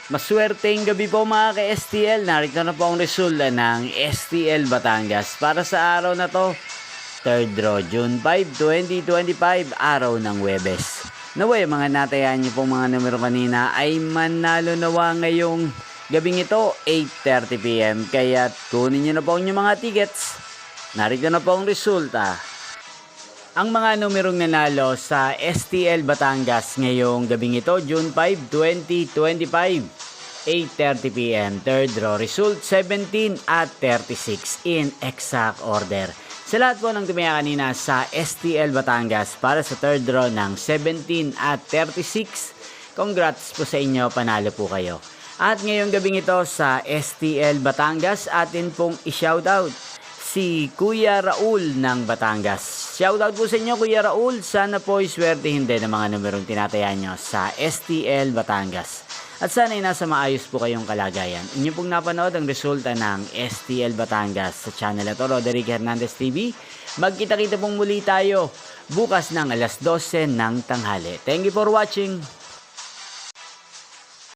Maswerteng gabi po mga ka-STL. Narito na po ang resulta ng STL Batangas para sa araw na to. Third draw, June 5, 2025, araw ng Huwebes. Naway, mga natayan niyo pong mga numero kanina ay manalo nawa ngayong gabing ito, 8:30 PM. Kaya kunin niyo na po ang inyong mga tickets. Narito na po ang resulta. Ang mga numerong nanalo sa STL Batangas ngayong gabing ito, June 5, 2025, 8:30 PM. Third draw, result 17 at 36 in exact order. Sa lahat po ng tumaya kanina sa STL Batangas para sa third draw ng 17 at 36, congrats po sa inyo, panalo po kayo. At ngayong gabing ito sa STL Batangas, atin pong i-shoutout si Kuya Raul ng Batangas. Shoutout po sa inyo, Kuya Raul. Sana po iswertehin din ang mga numerong tinatayan nyo sa STL Batangas. At sana ay nasa maayos po kayong kalagayan. Inyo pong napanood ang resulta ng STL Batangas sa channel na to, Roderick Hernandez TV. Magkita-kita pong muli tayo bukas ng alas 12 ng tanghali. Thank you for watching.